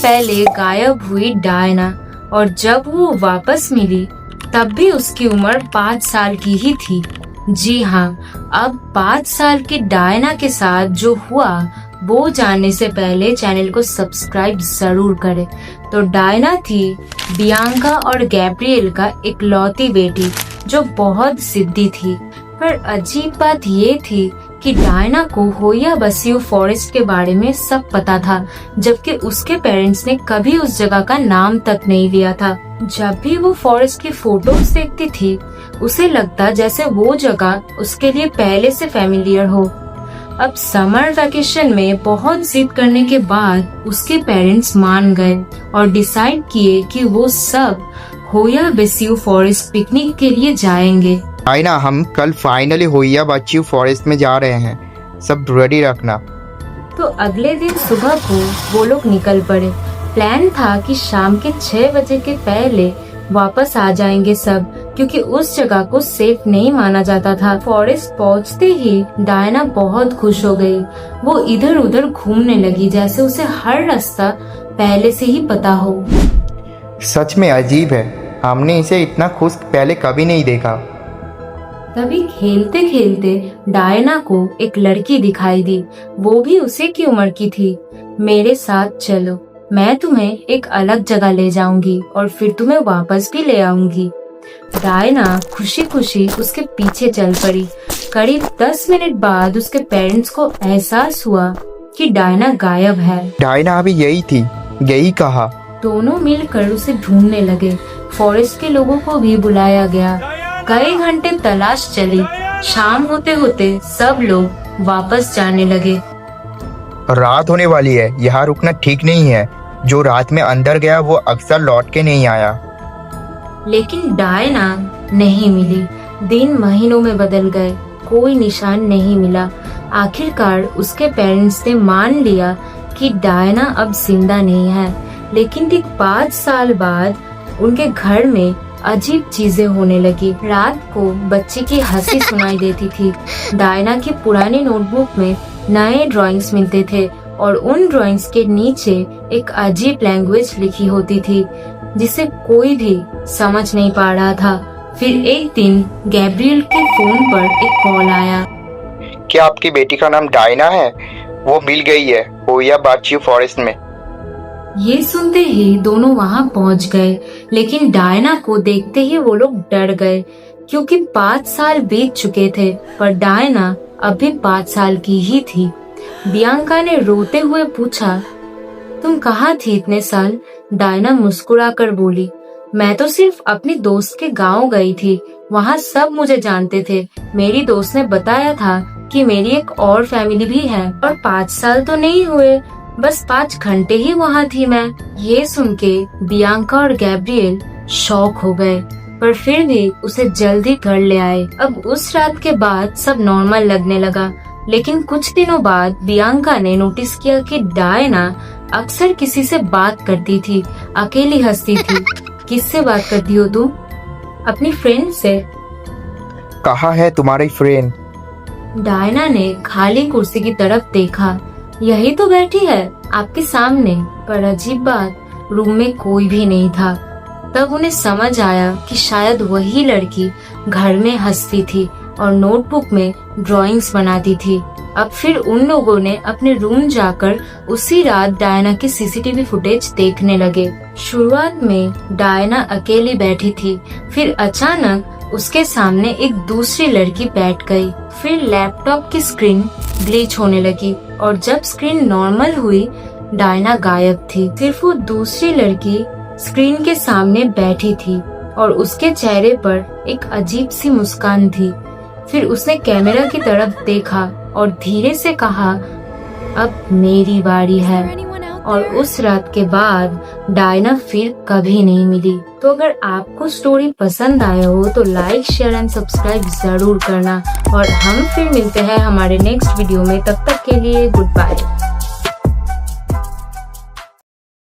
पहले गायब हुई डायना, और जब वो वापस मिली तब भी उसकी उम्र 5 साल की ही थी। जी हाँ, अब 5 साल की डायना के साथ जो हुआ वो जानने से पहले चैनल को सब्सक्राइब जरूर करें। तो डायना थी बियांका और गैब्रिएल का इकलौती बेटी जो बहुत जिद्दी थी। पर अजीब बात ये थी कि डायना को होया बसियो फॉरेस्ट के बारे में सब पता था, जबकि उसके पेरेंट्स ने कभी उस जगह का नाम तक नहीं लिया था। जब भी वो फॉरेस्ट की फोटोज देखती थी उसे लगता जैसे वो जगह उसके लिए पहले से फेमिलियर हो। अब समर वेकेशन में बहुत जिद करने के बाद उसके पेरेंट्स मान गए और डिसाइड किए कि वो सब होया बसियो फॉरेस्ट पिकनिक के लिए जाएंगे। डायना, हम कल फाइनली होया बसियो फॉरेस्ट में जा रहे हैं, सब रेडी रखना। तो अगले दिन सुबह को वो लोग निकल पड़े। प्लान था कि शाम के 6 बजे के पहले वापस आ जाएंगे सब, क्योंकि उस जगह को सेफ नहीं माना जाता था। फॉरेस्ट पहुंचते ही डायना बहुत खुश हो गई। वो इधर उधर घूमने लगी जैसे उसे हर रास्ता पहले से ही पता हो। सच में अजीब है, हमने इसे इतना खुश पहले कभी नहीं देखा। तभी खेलते खेलते डायना को एक लड़की दिखाई दी। वो भी उसी की उम्र की थी। मेरे साथ चलो, मैं तुम्हें एक अलग जगह ले जाऊंगी और फिर तुम्हें वापस भी ले आऊंगी। डायना खुशी खुशी उसके पीछे चल पड़ी। करीब 10 मिनट बाद उसके पेरेंट्स को एहसास हुआ कि डायना गायब है। डायना अभी यही थी, यही कहा। दोनों मिलकर उसे ढूंढने लगे। फॉरेस्ट के लोगों को भी बुलाया गया। कई घंटे तलाश चली। शाम होते होते सब लोग वापस जाने लगे। रात होने वाली है, यहाँ रुकना ठीक नहीं है। जो रात में अंदर गया वो अक्सर लौट के नहीं आया। लेकिन डायना नहीं मिली। दिन महीनों में बदल गए, कोई निशान नहीं मिला। आखिरकार उसके पेरेंट्स ने मान लिया कि डायना अब जिंदा नहीं है। लेकिन ठीक 5 साल बाद उनके घर में अजीब चीजें होने लगी। रात को बच्चे की हंसी सुनाई देती थी। डायना की पुरानी नोटबुक में नए ड्राइंग्स मिलते थे और उन ड्राइंग्स के नीचे एक अजीब लैंग्वेज लिखी होती थी जिसे कोई भी समझ नहीं पा रहा था। फिर एक दिन गैब्रिएल के फोन पर एक कॉल आया। क्या आपकी बेटी का नाम डायना है? वो मिल गई है होया बसियो फॉरेस्ट में। ये सुनते ही दोनों वहाँ पहुँच गए, लेकिन डायना को देखते ही वो लोग डर गए क्योंकि 5 साल बीत चुके थे, पर डायना अभी 5 साल की ही थी। बियांका ने रोते हुए पूछा, तुम कहाँ थी इतने साल? डायना मुस्कुराकर बोली, मैं तो सिर्फ अपनी दोस्त के गांव गई थी। वहाँ सब मुझे जानते थे। मेरी दोस्त ने बताया था कि मेरी एक और फैमिली भी है और 5 साल तो नहीं हुए, बस 5 घंटे ही वहाँ थी मैं। ये सुन के बियांका और गैब्रिएल शॉक हो गए, पर फिर भी उसे जल्दी घर ले आए। अब उस रात के बाद सब नॉर्मल लगने लगा। लेकिन कुछ दिनों बाद बियांका ने नोटिस किया कि डायना अक्सर किसी से बात करती थी, अकेली हंसती थी। किससे बात करती हो तुम? अपनी फ्रेंड से। कहाँ है तुम्हारी फ्रेंड? डायना ने खाली कुर्सी की तरफ देखा। यही तो बैठी है आपके सामने। पर अजीब बात, रूम में कोई भी नहीं था। तब उन्हें समझ आया कि शायद वही लड़की घर में हंसती थी और नोटबुक में ड्राइंग्स बनाती थी। अब फिर उन लोगों ने अपने रूम जाकर उसी रात डायना की सीसीटीवी फुटेज देखने लगे। शुरुआत में डायना अकेली बैठी थी, फिर अचानक उसके सामने एक दूसरी लड़की बैठ गई। फिर लैपटॉप की स्क्रीन ग्लिच होने लगी और जब स्क्रीन नॉर्मल हुई डायना गायब थी। सिर्फ वो दूसरी लड़की स्क्रीन के सामने बैठी थी और उसके चेहरे पर एक अजीब सी मुस्कान थी। फिर उसने कैमरा की तरफ देखा और धीरे से कहा, अब मेरी बारी है। और उस रात के बाद डायना फिर कभी नहीं मिली। तो अगर आपको स्टोरी पसंद आया हो तो लाइक, शेयर एंड सब्सक्राइब जरूर करना और हम फिर मिलते हैं हमारे नेक्स्ट वीडियो में। तब तक के लिए गुड बाय।